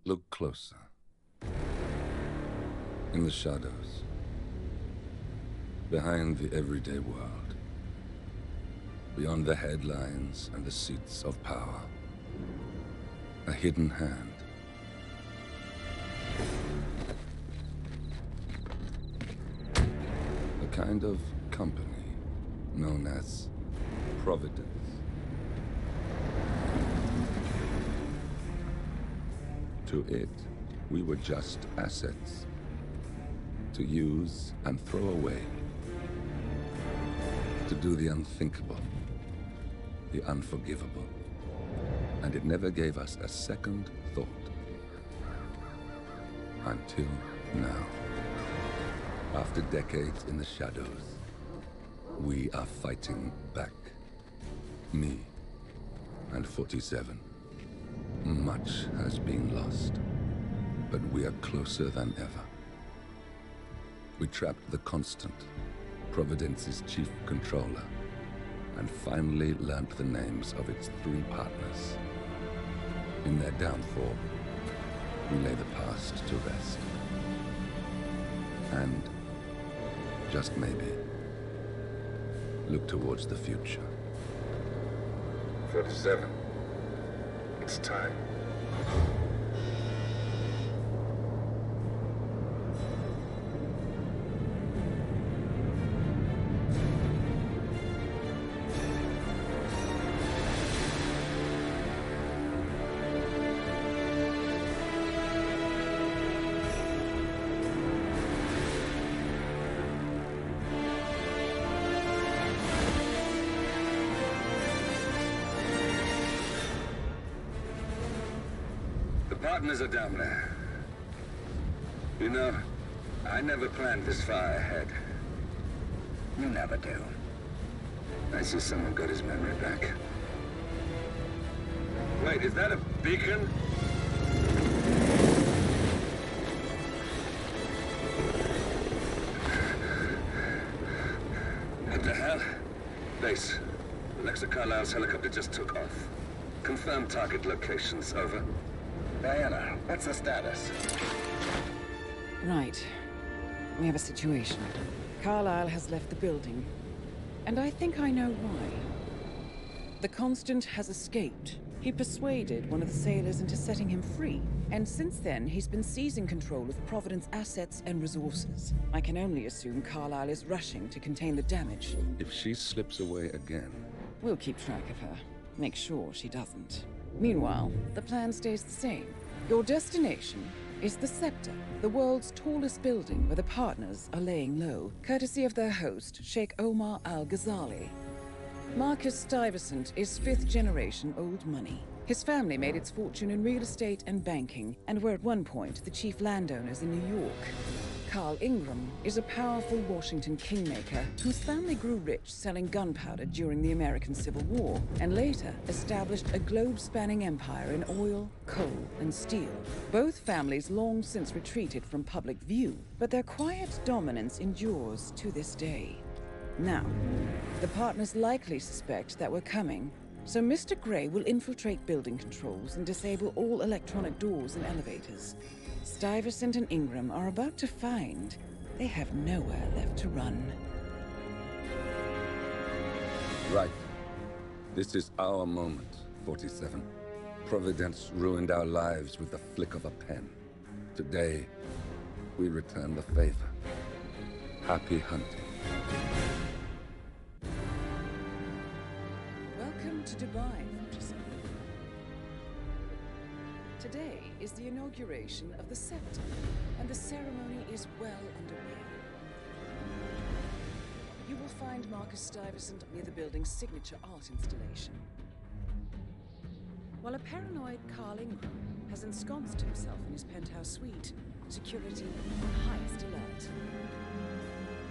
Look closer. In the shadows. Behind the everyday world. Beyond the headlines and the seats of power. A hidden hand. A kind of company known as Providence. To it, we were just assets. To use and throw away. To do the unthinkable. The unforgivable. And it never gave us a second thought. Until now. After decades in the shadows, we are fighting back. Me and 47. Much has been lost, but we are closer than ever. We trapped the Constant, Providence's chief controller, and finally learnt the names of its 3 partners. In their downfall, we lay the past to rest. And, just maybe, look towards the future. 47. It's time. Partners are down there. You know, I never planned this far ahead. You never do. I see someone got his memory back. Wait, is that a beacon? What the hell? Base. Alexa Carlisle's helicopter just took off. Confirm target locations, over. Diana, what's the status? Right. We have a situation. Carlisle has left the building. And I think I know why. The Constant has escaped. He persuaded one of the sailors into setting him free. And since then, he's been seizing control of Providence assets and resources. I can only assume Carlisle is rushing to contain the damage. If she slips away again... We'll keep track of her. Make sure she doesn't. Meanwhile, the plan stays the same. Your destination is the Scepter, the world's tallest building where the partners are laying low, courtesy of their host, Sheikh Omar Al-Ghazali. Marcus Stuyvesant is 5th-generation old money. His family made its fortune in real estate and banking, and were at one point the chief landowners in New York. Carl Ingram is a powerful Washington kingmaker whose family grew rich selling gunpowder during the American Civil War, and later established a globe-spanning empire in oil, coal, and steel. Both families long since retreated from public view, but their quiet dominance endures to this day. Now, the partners likely suspect that we're coming, so Mr. Gray will infiltrate building controls and disable all electronic doors and elevators. Stuyvesant and Ingram are about to find they have nowhere left to run. Right. This is our moment, 47. Providence ruined our lives with the flick of a pen. Today, we return the favor. Happy hunting. Welcome to Dubai, 47. Today is the inauguration of the Scepter, and the ceremony is well underway. You will find Marcus Stuyvesant near the building's signature art installation, while a paranoid Carl Ingram has ensconced himself in his penthouse suite, security on highest alert.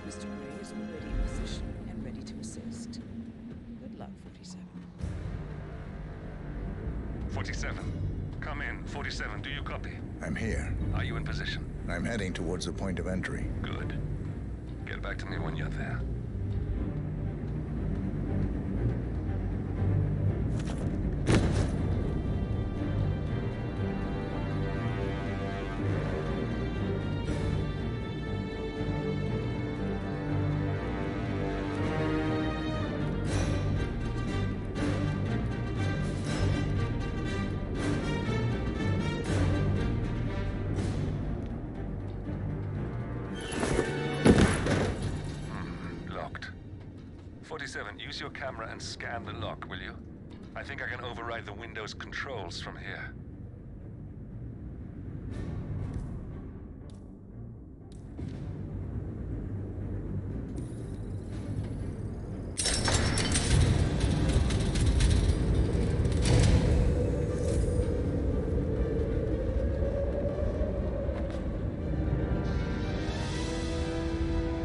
Mr. Gray is already in position and ready to assist. Good luck, 47. 47. Come in. 47, do you copy? I'm here. Are you in position? I'm heading towards the point of entry. Good. Get back to me when you're there. use your camera and scan the lock, will you? I think I can override the Windows controls from here.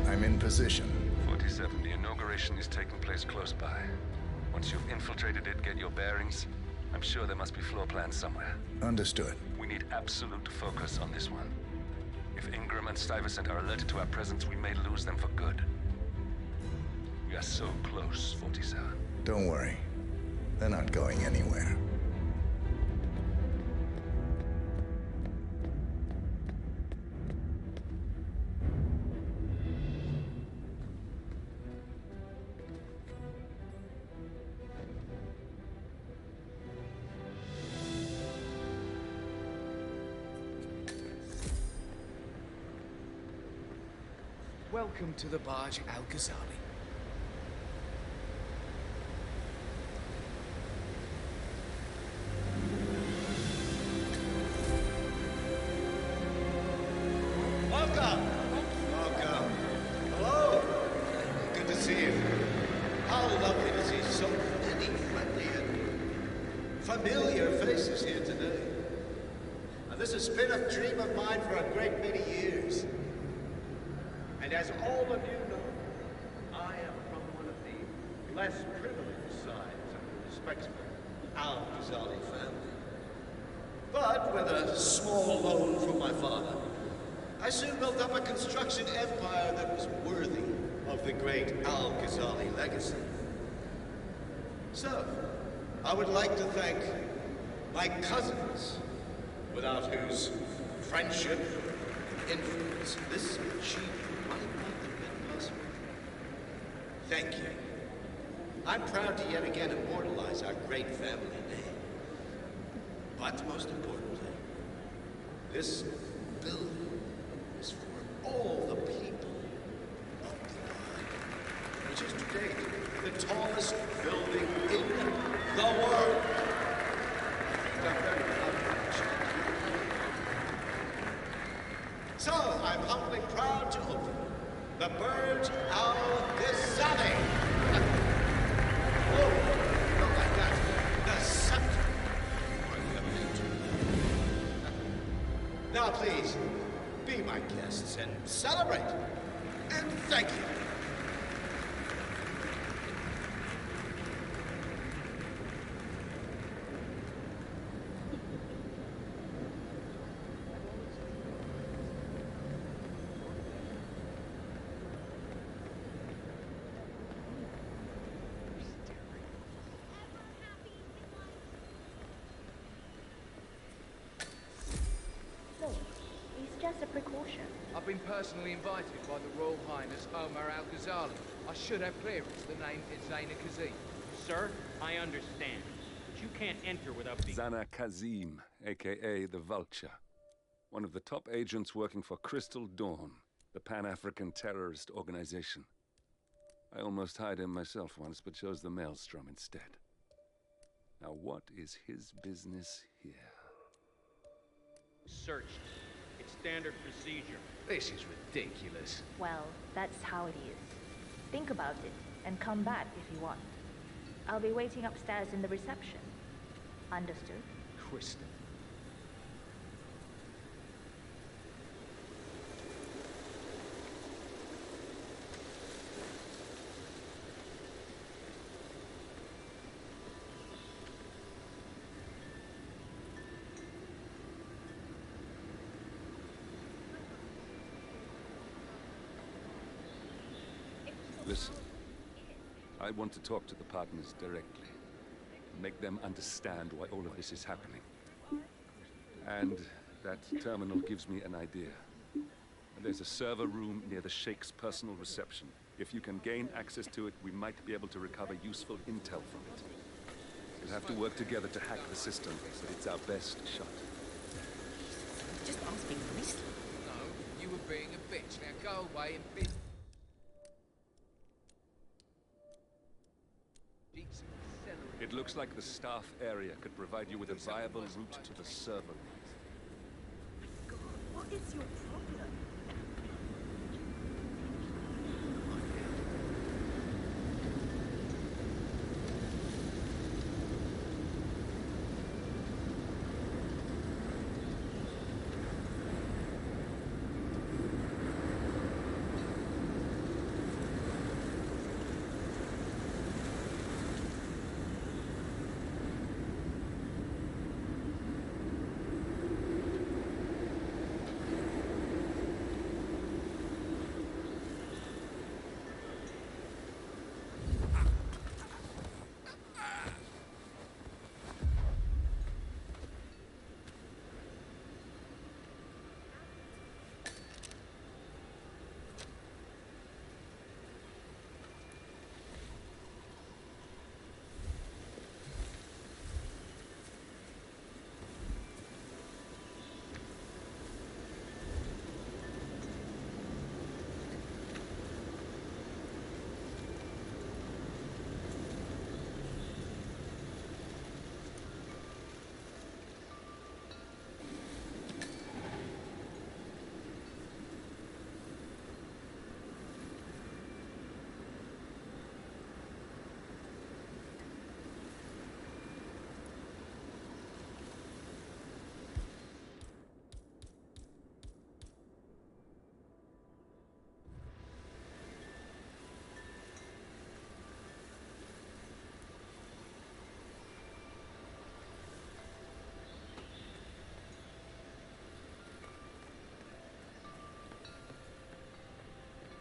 I'm in position. 47, the inauguration is taking place close by. Once you've infiltrated it, get your bearings. I'm sure there must be floor plans somewhere. Understood. We need absolute focus on this one. If Ingram and Stuyvesant are alerted to our presence, we may lose them for good. We are so close, 47. Don't worry. They're not going anywhere. Welcome to the barge Al-Ghazali. Welcome! Welcome. Hello! Good to see you. How lovely to see so many friendly and familiar faces here today. Now, this has been a dream of mine for a great many years. And as all of you know, I am from one of the less privileged sides of the respectable Al-Ghazali family. But with a small loan from my father, I soon built up a construction empire that was worthy of the great Al-Ghazali legacy. So, I would like to thank my cousins, without whose friendship and influence this achievement might not have been possible. Thank you. I'm proud to yet again immortalize our great family name. But most importantly, this building is for all the people of Dubai, which is to date the tallest building in the world. I'm very proud of it. So, I'm humbly proud to open the Burj Al Ghazali. Oh, not like that. The scepter. Now, please, be my guests and celebrate. And thank you. Just a precaution. I've been personally invited by the Royal Highness Omar Al-Ghazali. I should have clearance. The name is Zaina Kazim. Sir, I understand. But you can't enter without being... Zana Kazim, aka the Vulture. One of the top agents working for Crystal Dawn, the Pan-African terrorist organization. I almost hired him myself once, but chose the Maelstrom instead. Now what is his business here? Searched. It's standard procedure. This is ridiculous. Well, that's how it is. Think about it, and come back if you want. I'll be waiting upstairs in the reception. Understood? Kristen. Listen, I want to talk to the partners directly. Make them understand why all of this is happening. And that terminal gives me an idea. There's a server room near the Sheikh's personal reception. If you can gain access to it, we might be able to recover useful intel from it. We'll have to work together to hack the system, but it's our best shot. Just asking nicely. No, you were being a bitch. Now go away and be... It looks like the staff area could provide you with a viable route to the server. God, what is your problem?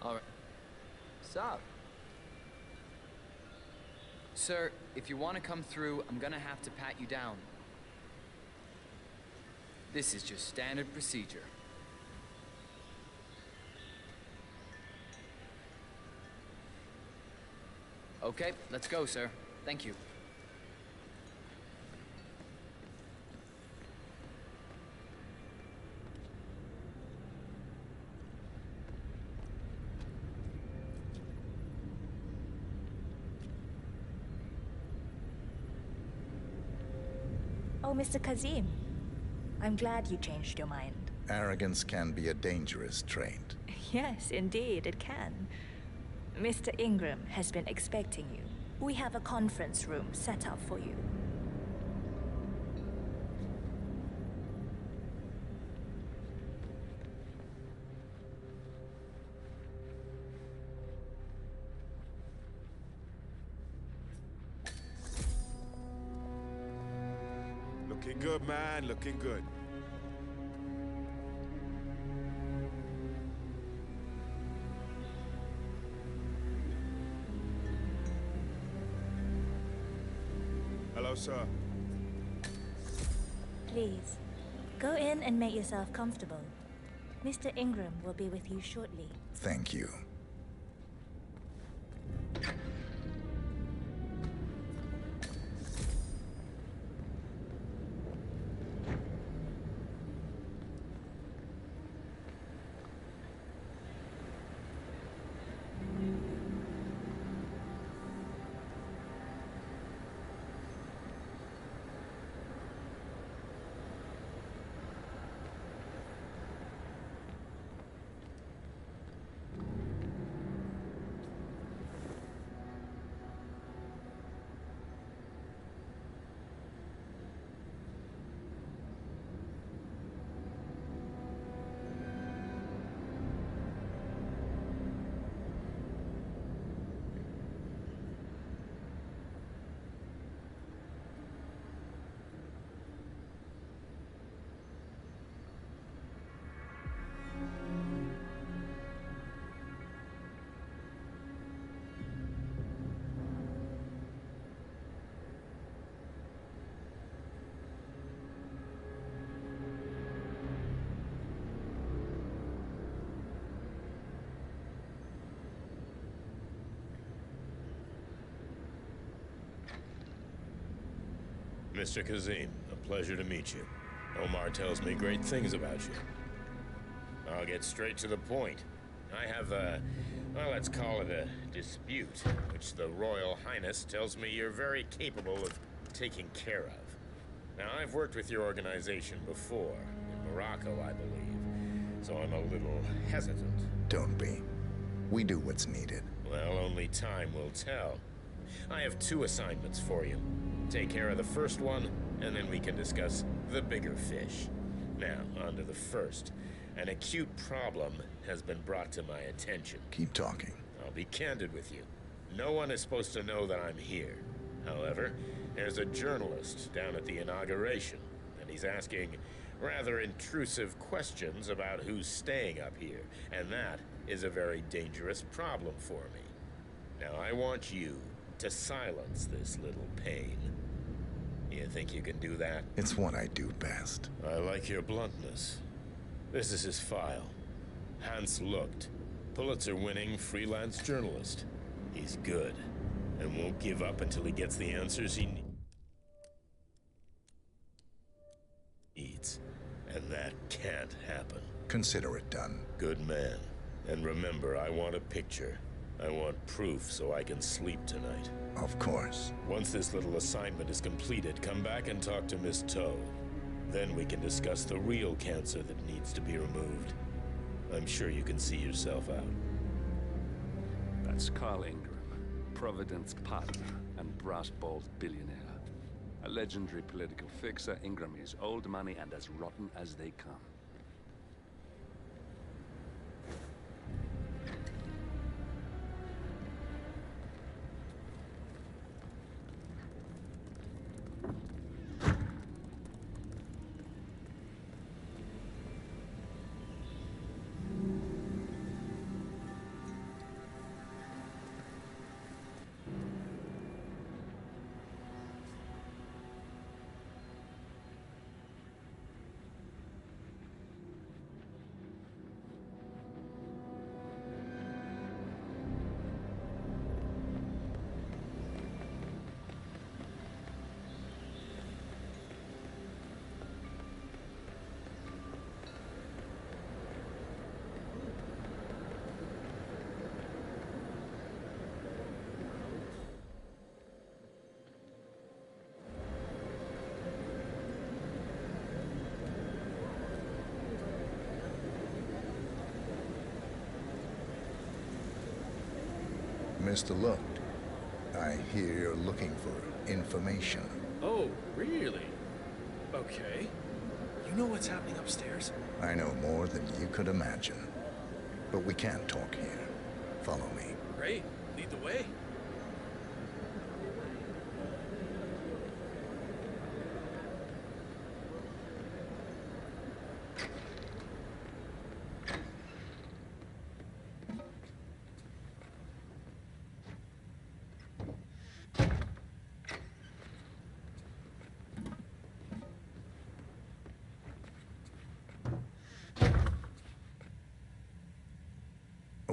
Alright. Sup? Sir, if you want to come through, I'm gonna have to pat you down. This is just standard procedure. Okay, let's go, sir. Thank you. Oh, Mr. Kazim. I'm glad you changed your mind. Arrogance can be a dangerous trait. Yes, indeed, it can. Mr. Ingram has been expecting you. We have a conference room set up for you. Looking good, man. Looking good. Hello, sir. Please, go in and make yourself comfortable. Mr. Ingram will be with you shortly. Thank you. Mr. Kazim, a pleasure to meet you. Omar tells me great things about you. I'll get straight to the point. I have a Well, let's call it a dispute, which the Royal Highness tells me you're very capable of taking care of. Now, I've worked with your organization before, in Morocco, I believe, so I'm a little hesitant. Don't be. We do what's needed. Well, only time will tell. I have 2 assignments for you. Take care of the first one, and then we can discuss the bigger fish. Now, on to the first. An acute problem has been brought to my attention. Keep talking. I'll be candid with you. No one is supposed to know that I'm here. However, there's a journalist down at the inauguration, and he's asking rather intrusive questions about who's staying up here, and that is a very dangerous problem for me. Now, I want you to silence this little pain. You think you can do that? It's what I do best. I like your bluntness. This is his file. Hans looked. Pulitzer-winning freelance journalist. He's good, and won't give up until he gets the answers he needs. And that can't happen. Consider it done. Good man. And remember, I want a picture. I want proof so I can sleep tonight. Of course. Once this little assignment is completed, come back and talk to Miss Toe. Then we can discuss the real cancer that needs to be removed. I'm sure you can see yourself out. That's Carl Ingram, Providence partner and brass-balled billionaire. A legendary political fixer, Ingram is old money and as rotten as they come. Mr. Lucht, I hear you're looking for information. Oh, really? Okay. You know what's happening upstairs? I know more than you could imagine. But we can't talk here. Follow me. Great. Lead the way.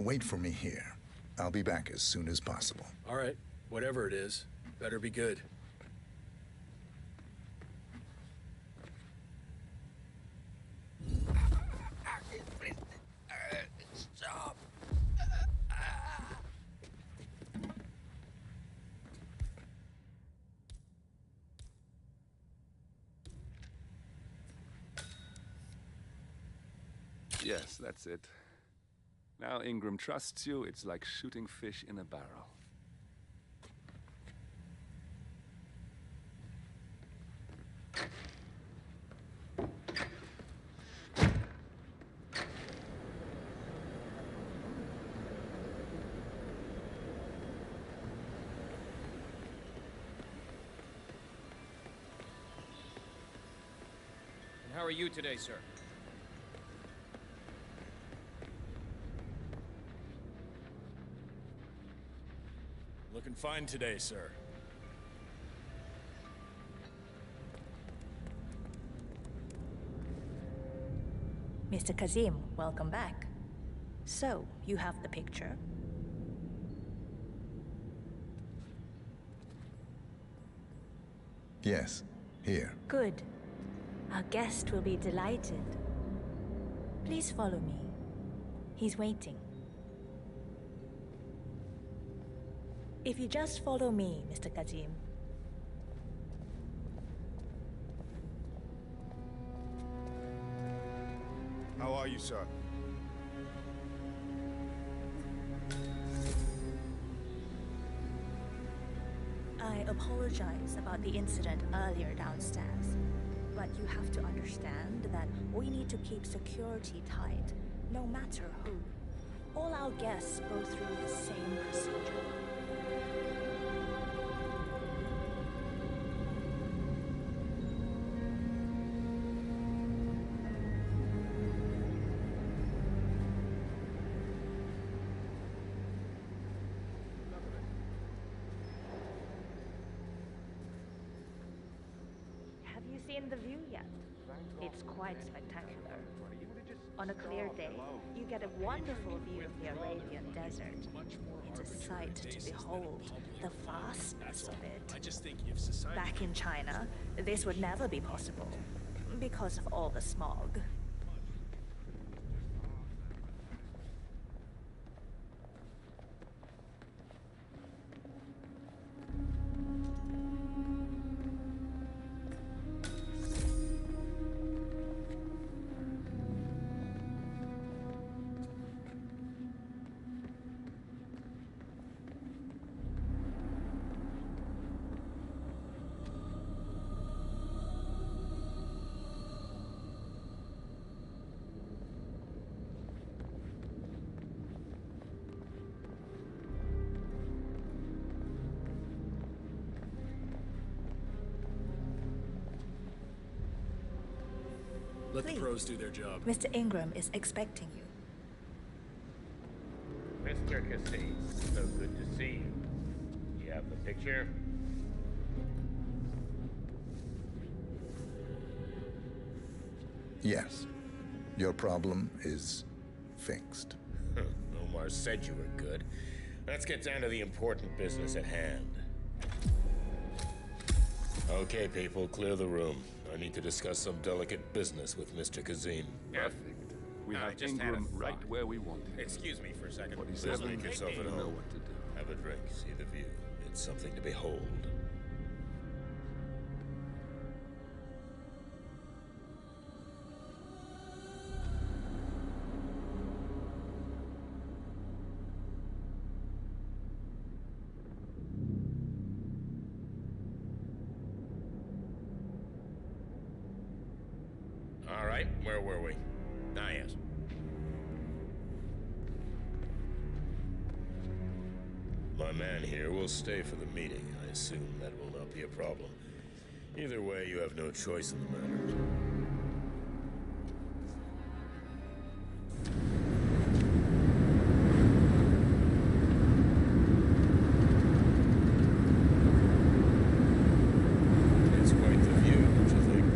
Wait for me here. I'll be back as soon as possible. All right. Whatever it is, better be good. Stop. Yes, that's it. Now Ingram trusts you, it's like shooting fish in a barrel. And how are you today, sir? Looking fine today, sir. Mr. Kazim, welcome back. So, you have the picture? Yes, here. Good. Our guest will be delighted. Please follow me. He's waiting. If you just follow me, Mr. Kazim. How are you, sir? I apologize about the incident earlier downstairs, but you have to understand that we need to keep security tight, no matter who. All our guests go through the same procedure. Have you seen the view yet? It's quite spectacular. On a clear day, you get a wonderful view of the Arabian Desert. It's a sight to behold, the vastness of it. Back in China, this would never be possible, because of all the smog. Let the pros do their job. Mr. Ingram is expecting you. Mr. Cassie, so good to see you. You have the picture? Yes. Your problem is fixed. Omar said you were good. Let's get down to the important business at hand. Okay, people, clear the room. I need to discuss some delicate business with Mr. Kazim. Perfect. We have Ingram right where we want him. Excuse me for a second. 47, Please make yourself at you know home. what to do. Have a drink, see the view. It's something to behold. All right, where were we? Ah, yes. My man here will stay for the meeting. I assume that will not be a problem. Either way, you have no choice in the matter. It's quite the view, don't you think?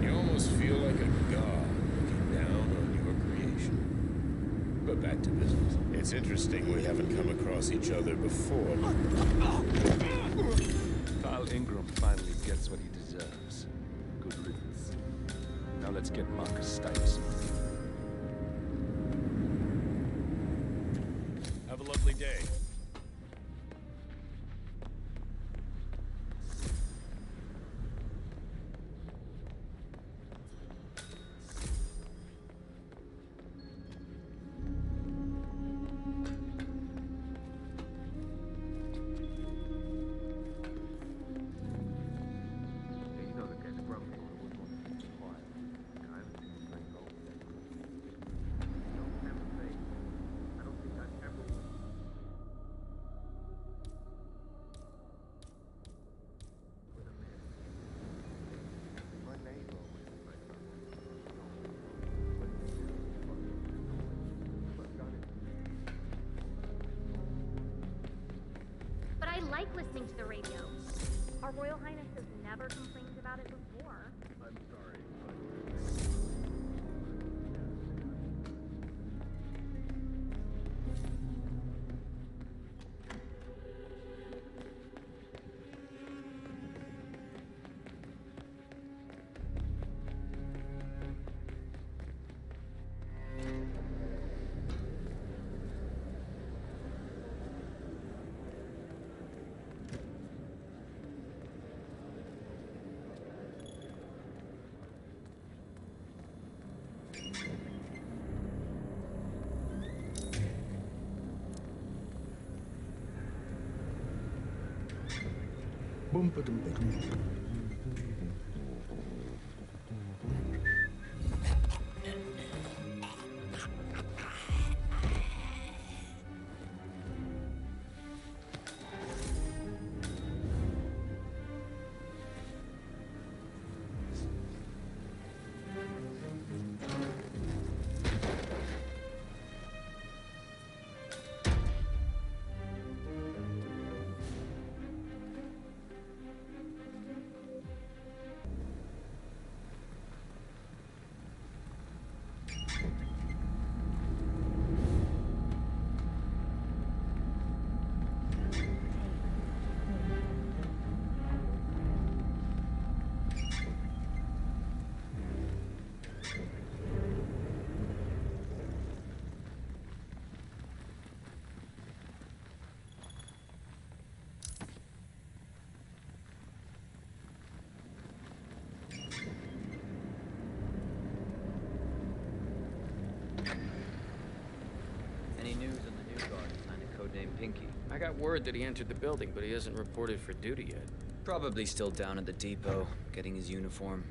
You almost feel like a god looking down on your creation. But back to business. It's interesting we haven't come across each other before. Kyle Ingram finally gets what he deserves. Good riddance. Now let's get Marcus Stuyvesant. Have a lovely day. But I like listening to the radio. Our Royal Highness has never complained about it before. I'm sorry, Any news on the new guard assigned to codename Pinky? I got word that he entered the building, but he hasn't reported for duty yet. Probably still down at the depot, getting his uniform.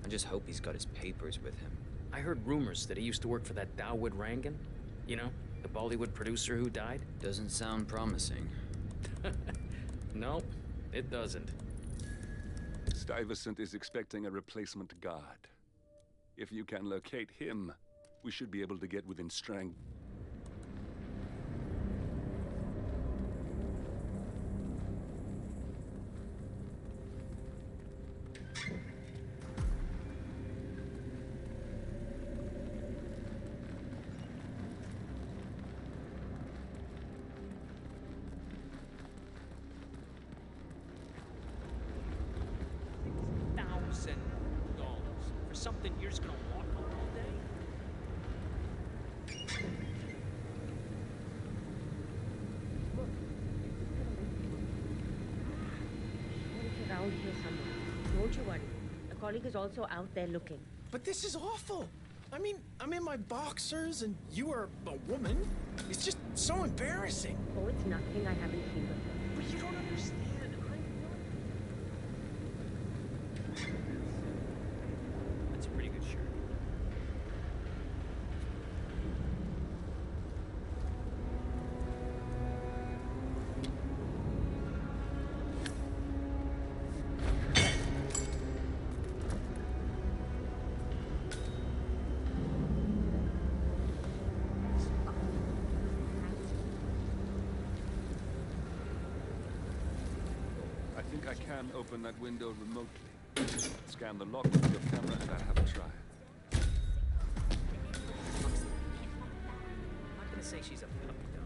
I just hope he's got his papers with him. I heard rumors that he used to work for that Dawood Rangan. You know, the Bollywood producer who died? Doesn't sound promising. No, it doesn't. Stuyvesant is expecting a replacement guard. If you can locate him, we should be able to get within strength. $1,000 for something you're just gonna walk on all day? It's around here somewhere. Don't you worry. A colleague is also out there looking. But this is awful. I mean, I'm in my boxers and you are a woman. It's just so embarrassing. Oh, it's nothing I haven't seen before. But you don't understand. That's a pretty good shirt. I think I can open that window remotely. Scan the lock with your camera and I'll have a try. I'm not gonna say she's a puppy dog.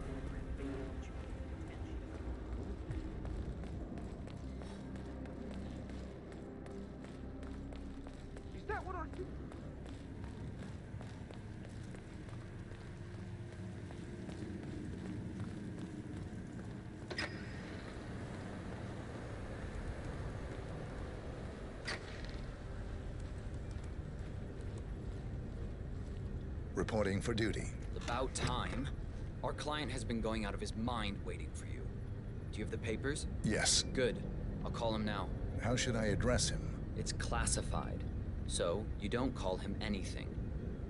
Is that what I do? Reporting for duty. About time. Our client has been going out of his mind waiting for you. Do you have the papers? Yes. Good. I'll call him now. How should I address him? It's classified, so you don't call him anything.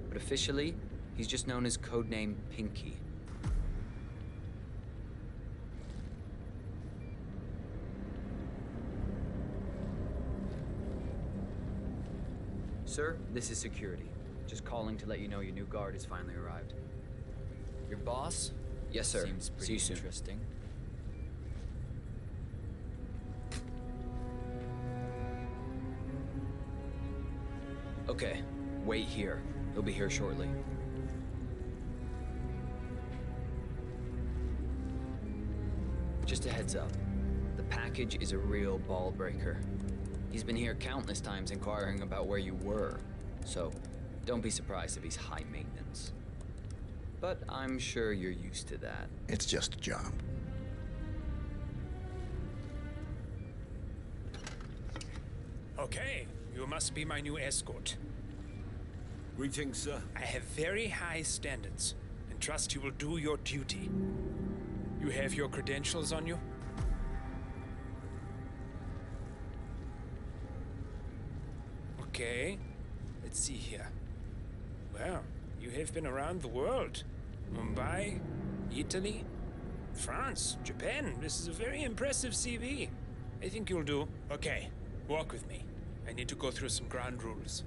But officially, he's just known as codename Pinky. Sir, this is security. Just calling to let you know your new guard has finally arrived. Your boss? Yes, sir. Seems pretty See you soon. interesting. Okay, wait here. He'll be here shortly. Just a heads up. The package is a real ball breaker. He's been here countless times inquiring about where you were, so don't be surprised if he's high maintenance. But I'm sure you're used to that. It's just a job. Okay, you must be my new escort. Greetings, sir. I have very high standards, and trust you will do your duty. You have your credentials on you? Okay. Let's see here. Well, you have been around the world. Mumbai, Italy, France, Japan. This is a very impressive CV. I think you'll do. Okay, walk with me. I need to go through some ground rules.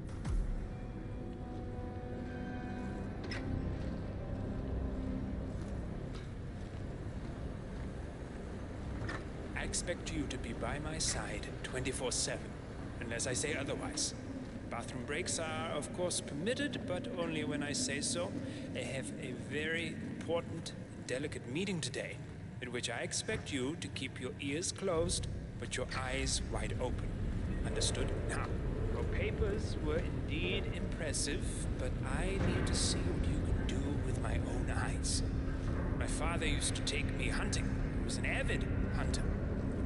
I expect you to be by my side 24/7, unless I say otherwise. Bathroom breaks are, of course, permitted, but only when I say so. I have a very important, delicate meeting today, in which I expect you to keep your ears closed, but your eyes wide open. Understood? Now, your papers were indeed impressive, but I need to see what you can do with my own eyes. My father used to take me hunting. He was an avid hunter.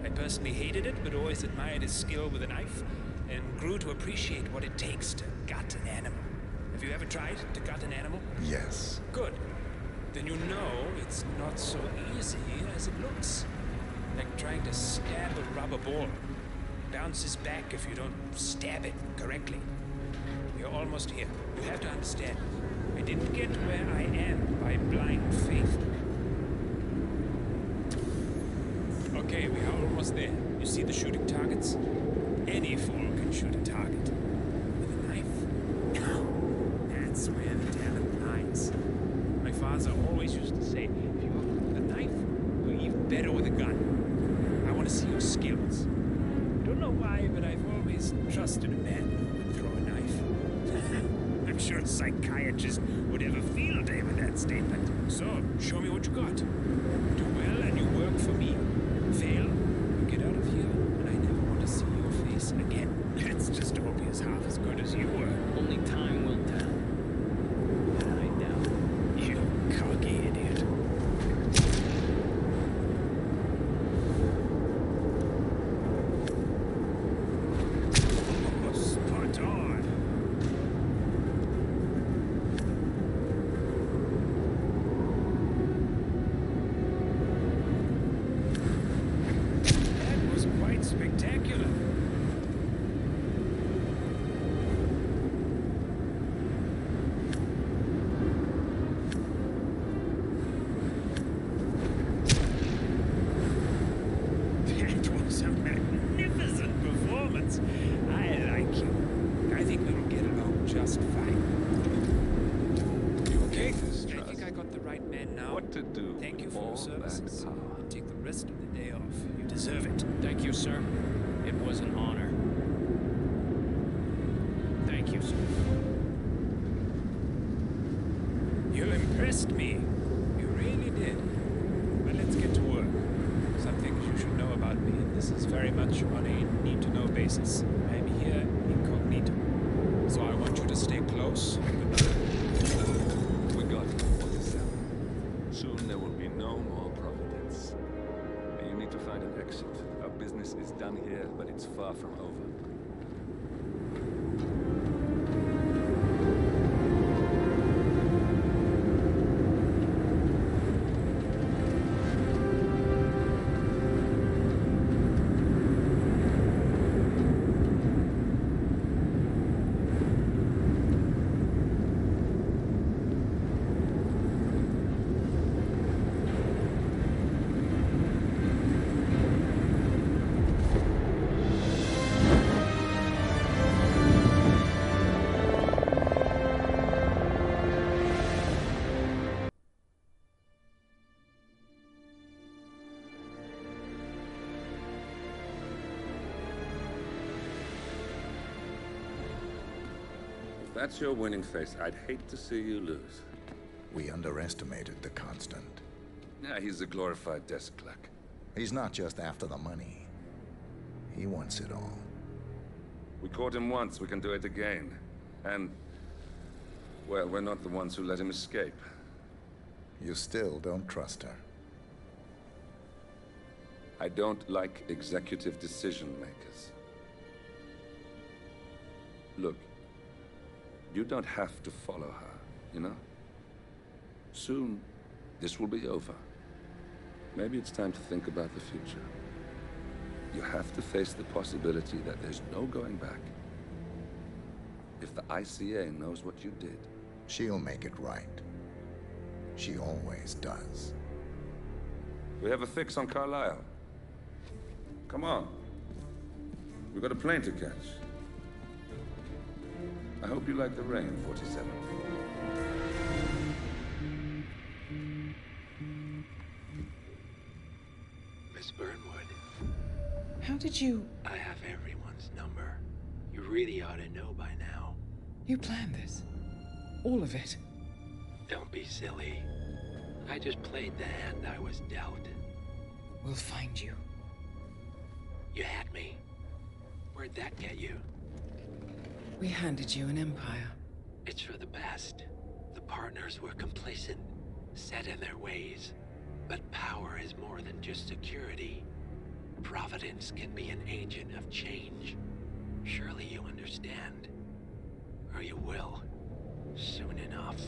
I personally hated it, but always admired his skill with a knife, and grew to appreciate what it takes to gut an animal. Have you ever tried to gut an animal? Yes. Good. Then you know it's not so easy as it looks. Like trying to stab a rubber ball. Bounces back if you don't stab it correctly. You're almost here. You have to understand. I didn't get where I am by blind faith. Okay, we are almost there. You see the shooting targets? Any fool can shoot a target. With a knife? That's where the talent lies. My father always used to say, if you're good with a knife, you're even better with a gun. I want to see your skills. I don't know why, but I've always trusted a man who would throw a knife. I'm sure a psychiatrist would have a field day with that statement. So, show me what you got. Do well and you work for me. Fail, you get out of here, and I never want to see your face again. It's just hope he's half as good as you were. Only time will tell. I doubt it. You cocky idiot. Oh, spot on. That was quite spectacular. That was a magnificent performance. I like you. I think we will get along just fine. You okay? I think I got the right man now. What to do? Thank you for all your services. that power? I'll take the rest of the day off. You deserve it. Thank you, sir. It was an honor. Thank you, sir. You impressed me. You really did. But let's get to work. Some things you should know about me, and this is very much on a need-to-know basis. I'm here incognito. So I want you to stay close. We got it, 47. Soon there will be no more Providence. You need to find an exit. Our business is done here, but it's far from over. If that's your winning face, I'd hate to see you lose. We underestimated the Constant. Yeah, he's a glorified desk clerk. He's not just after the money. He wants it all. We caught him once, we can do it again. And, well, we're not the ones who let him escape. You still don't trust her. I don't like executive decision makers. Look, you don't have to follow her, you know? Soon, this will be over. Maybe it's time to think about the future. You have to face the possibility that there's no going back. if the ICA knows what you did. She'll make it right. She always does. We have a fix on Carlisle. Come on. We've got a plane to catch. I hope you like the rain, 47. Miss Burnwood. How did you... I have everyone's number. You really ought to know by now. You planned this? All of it? Don't be silly. I just played the hand I was dealt. We'll find you. You had me. Where'd that get you? We handed you an empire. It's for the best. The partners were complacent, set in their ways. But power is more than just security. Providence can be an agent of change. Surely you understand. Or you will. Soon enough.